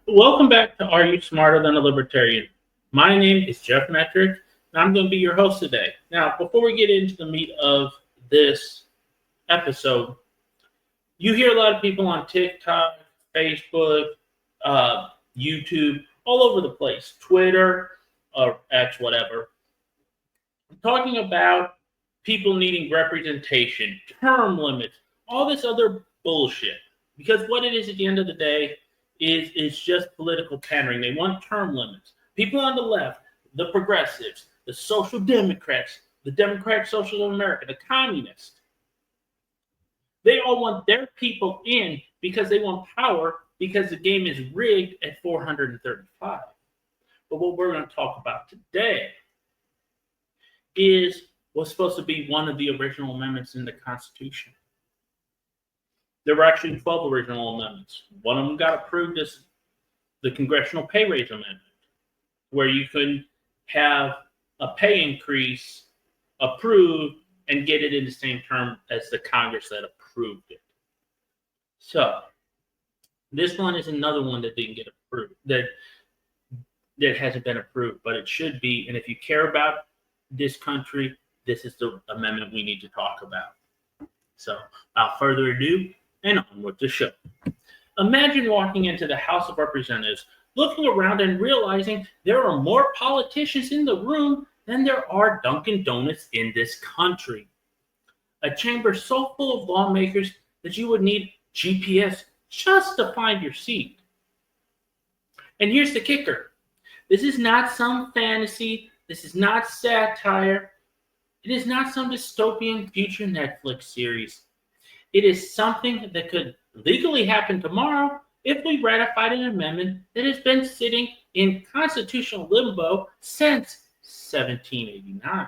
Welcome back to Are You Smarter Than a Libertarian? My name is Jeff Metric, and I'm going to be your host today. Now, before we get into the meat of this episode, you hear a lot of people on TikTok, Facebook, YouTube, all over the place, Twitter, or X, whatever, talking about people needing representation, term limits, all this other bullshit. Because what it is at the end of the day is just political pandering. They want term limits. People on the left, the progressives, the social democrats, the Democratic Socialists of America, the communists, they all want their people in because they want power because the game is rigged at 435. But what we're going to talk about today is what's supposed to be one of the original amendments in the Constitution. There were actually 12 original amendments. One of them got approved as the Congressional Pay Raise Amendment, where you could have a pay increase approved and get it in the same term as the Congress that approved it. So this one is another one that didn't get approved, that hasn't been approved, but it should be. And if you care about this country, this is the amendment we need to talk about. So without further ado, and on with the show. Imagine walking into the House of Representatives, looking around and realizing there are more politicians in the room than there are Dunkin' Donuts in this country. A chamber so full of lawmakers that you would need GPS just to find your seat. And here's the kicker. This is not some fantasy. This is not satire. It is not some dystopian future Netflix series. It is something that could legally happen tomorrow if we ratified an amendment that has been sitting in constitutional limbo since 1789.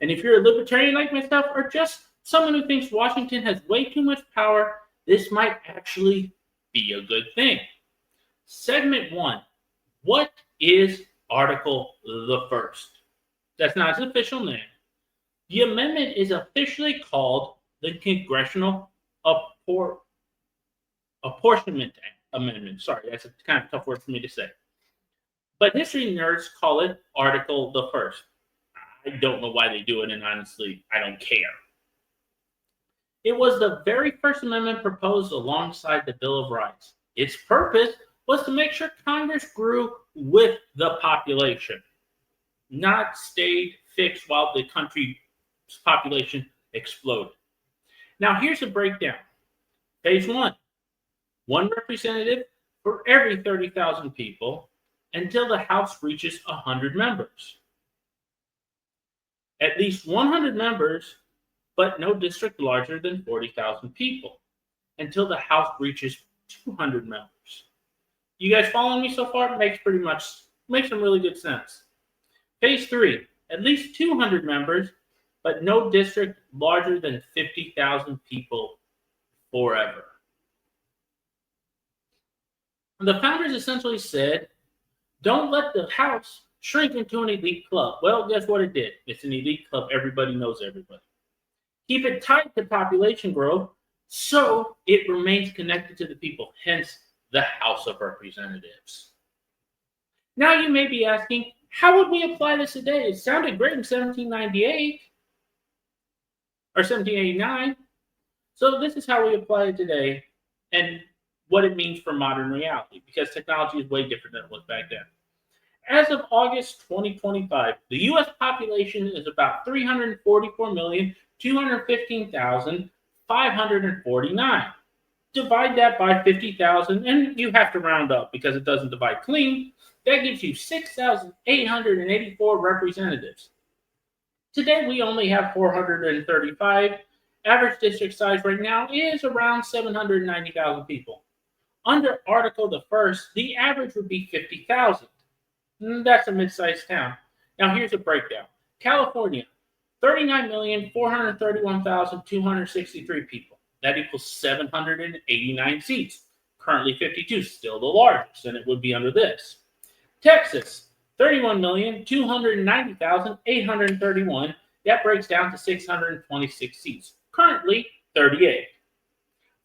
And if you're a libertarian like myself, or just someone who thinks Washington has way too much power, this might actually be a good thing. Segment 1. What is Article the First? That's not its official name. The amendment is officially called the Congressional Apportionment Amendment. Sorry, that's a kind of tough word for me to say. But history nerds call it Article the First. I don't know why they do it, and honestly, I don't care. It was the very first amendment proposed alongside the Bill of Rights. Its purpose was to make sure Congress grew with the population, not stayed fixed while the country's population exploded. Now, here's a breakdown. Phase 1, one representative for every 30,000 people until the House reaches 100 members. At least 100 members, but no district larger than 40,000 people until the House reaches 200 members. You guys following me so far? Makes some really good sense. Phase 3, at least 200 members, but no district larger than 50,000 people forever. The founders essentially said, don't let the House shrink into an elite club. Well, guess what it did? It's an elite club. Everybody knows everybody. Keep it tight to population growth so it remains connected to the people, hence the House of Representatives. Now you may be asking, how would we apply this today? It sounded great in 1798 or 1789. So this is how we apply it today and what it means for modern reality, because technology is way different than it was back then. As of August 2025, the U.S. population is about 344,215,549. Divide that by 50,000, and you have to round up because it doesn't divide clean. That gives you 6,884 representatives. Today, we only have 435. Average district size right now is around 790,000 people. Under Article the First, the average would be 50,000. That's a mid-sized town. Now, here's a breakdown. California, 39,431,263 people. That equals 789 seats. Currently 52, still the largest, and it would be under this. Texas, 31,290,831. That breaks down to 626 seats. Currently 38.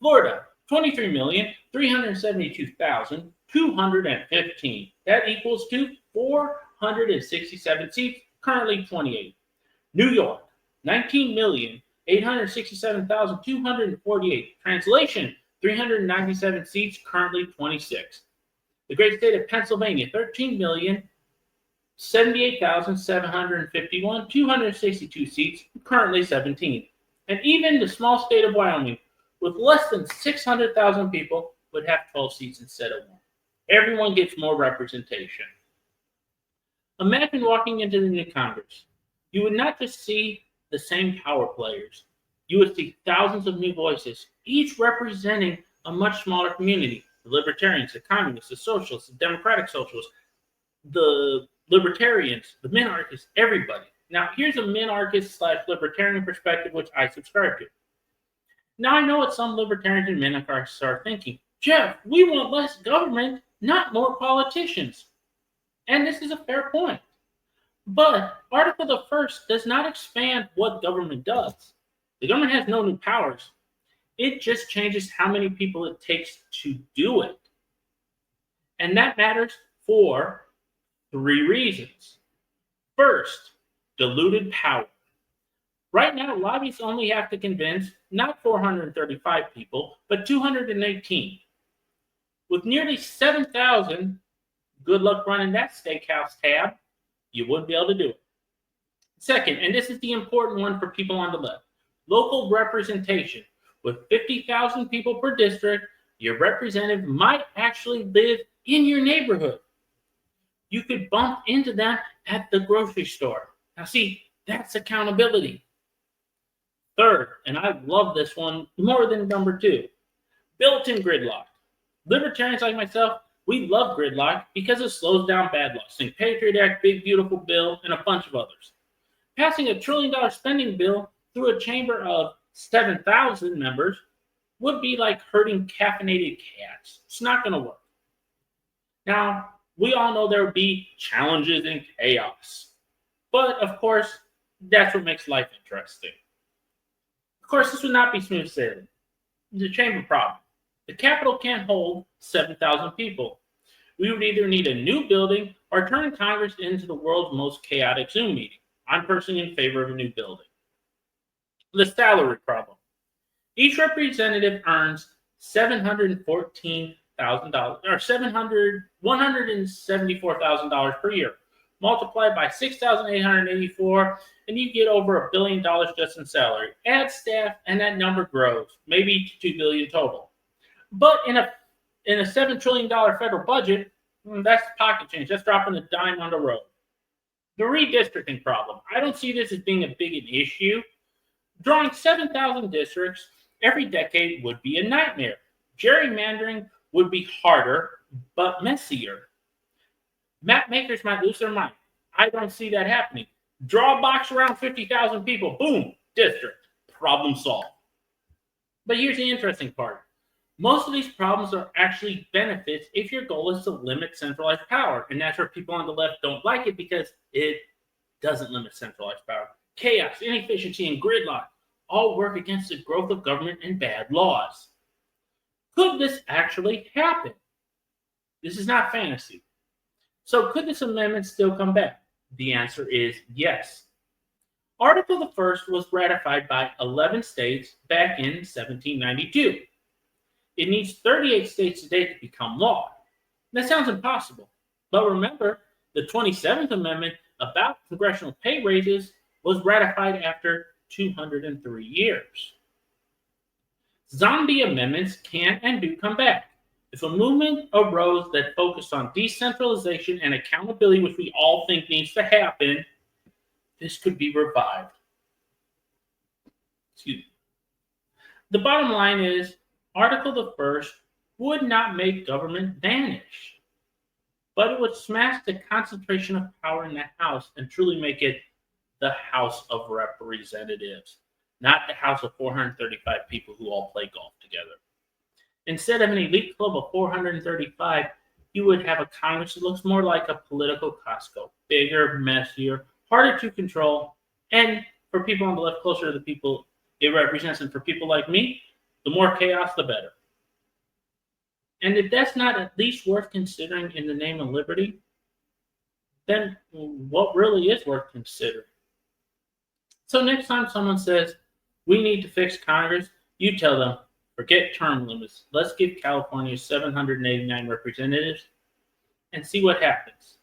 Florida, 23,372,215. That equals to 467 seats, currently 28. New York, 19,867,248. Translation, 397 seats, currently 26. The great state of Pennsylvania, 13,078,751, 262 seats, currently 17. And even the small state of Wyoming, with less than 600,000 people, would have 12 seats instead of 1. Everyone gets more representation. Imagine walking into the new Congress. You would not just see the same power players. You would see thousands of new voices, each representing a much smaller community. The libertarians, the communists, the socialists, the democratic socialists, the libertarians, the minarchists, everybody. Now, here's a minarchist/libertarian perspective, which I subscribe to. Now, I know what some libertarians and minarchists are thinking. Jeff, we want less government, not more politicians. And this is a fair point. But Article the First does not expand what government does. The government has no new powers. It just changes how many people it takes to do it. And that matters for 3 reasons. First, diluted power. Right now, lobbyists only have to convince not 435 people, but 218. With nearly 7,000, good luck running that steakhouse tab. You wouldn't be able to do it. Second, and this is the important one for people on the left, local representation. With 50,000 people per district, your representative might actually live in your neighborhood. You could bump into them at the grocery store. Now see, that's accountability. Third, and I love this one more than number 2, built-in gridlock. Libertarians like myself, we love gridlock because it slows down bad laws. Think Patriot Act, Big Beautiful Bill, and a bunch of others. Passing $1 trillion spending bill through a chamber of 7,000 members would be like herding caffeinated cats. It's not going to work. Now, we all know there would be challenges and chaos. But, of course, that's what makes life interesting. Of course, this would not be smooth sailing. It's a chamber problem. The Capitol can't hold 7,000 people. We would either need a new building or turn Congress into the world's most chaotic Zoom meeting. I'm personally in favor of a new building. The salary problem. Each representative earns $714,000 or $174,000 per year. Multiply by 6,884, and you get over $1 billion just in salary. Add staff, and that number grows, maybe to $2 billion total. But in a $7 trillion federal budget, that's pocket change. That's dropping a dime on the road. The redistricting problem. I don't see this as being a big an issue. Drawing 7,000 districts every decade would be a nightmare. Gerrymandering would be harder, but messier. Map makers might lose their mind. I don't see that happening. Draw a box around 50,000 people. Boom, district. Problem solved. But here's the interesting part. Most of these problems are actually benefits if your goal is to limit centralized power. And that's where people on the left don't like it because it doesn't limit centralized power. Chaos, inefficiency, and gridlock all work against the growth of government and bad laws. Could this actually happen? This is not fantasy. So could this amendment still come back? The answer is yes. Article the First was ratified by 11 states back in 1792. It needs 38 states today to become law. That sounds impossible. But remember, the 27th Amendment about congressional pay raises was ratified after 203 years. Zombie amendments can and do come back. If a movement arose that focused on decentralization and accountability, which we all think needs to happen, this could be revived. Excuse me. The bottom line is, Article the First would not make government vanish, but it would smash the concentration of power in the House and truly make it the House of Representatives, not the House of 435 people who all play golf together. Instead of an elite club of 435, you would have a Congress that looks more like a political Costco, bigger, messier, harder to control, and for people on the left, closer to the people it represents. And for people like me, the more chaos, the better. And if that's not at least worth considering in the name of liberty, then what really is worth considering? So next time someone says, we need to fix Congress, you tell them, forget term limits. Let's give California 789 representatives and see what happens.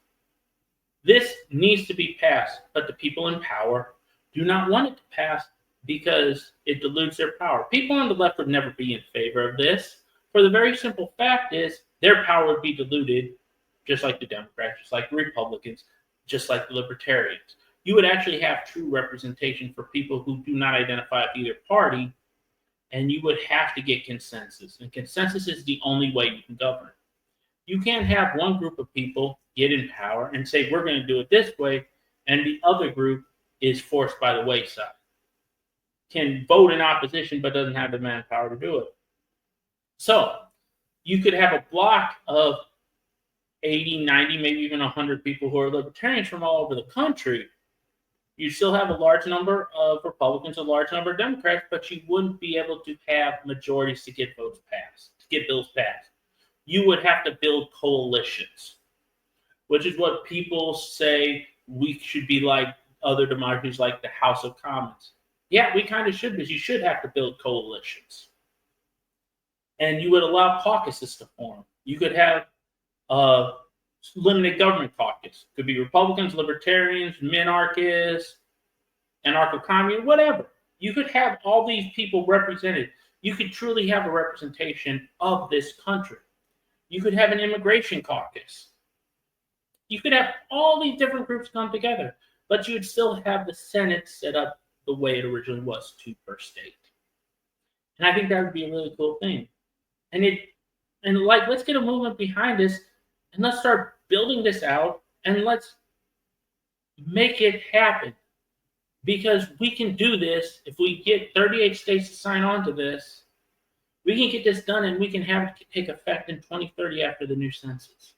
This needs to be passed, but the people in power do not want it to pass because it dilutes their power. People on the left would never be in favor of this. For the very simple fact is their power would be diluted, just like the Democrats, just like the Republicans, just like the Libertarians. You would actually have true representation for people who do not identify with either party, and you would have to get consensus. And consensus is the only way you can govern. You can't have one group of people get in power and say, we're going to do it this way, and the other group is forced by the wayside. Can vote in opposition, but doesn't have the manpower to do it. So you could have a block of 80, 90, maybe even 100 people who are libertarians from all over the country. You still have a large number of Republicans, a large number of Democrats, but you wouldn't be able to have majorities to get votes passed, to get bills passed. You would have to build coalitions, which is what people say we should be like other democracies like the House of Commons. Yeah, we kind of should, because you should have to build coalitions. And you would allow caucuses to form. You could have a limited government caucus. It could be Republicans, Libertarians, minarchists, anarcho-communists, whatever. You could have all these people represented. You could truly have a representation of this country. You could have an immigration caucus. You could have all these different groups come together, but you would still have the Senate set up the way it originally was, 2 per state. And I think that would be a really cool thing. Let's get a movement behind this, and let's start building this out, and let's make it happen. Because we can do this. If we get 38 states to sign on to this, we can get this done, and we can have it take effect in 2030 after the new census.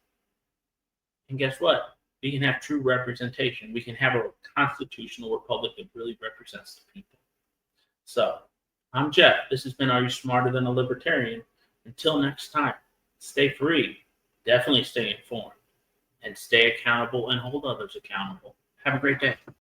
And guess what? We can have true representation. We can have a constitutional republic that really represents the people. So, I'm Jeff. This has been Are You Smarter Than a Libertarian? Until next time, stay free, definitely stay informed, and stay accountable and hold others accountable. Have a great day.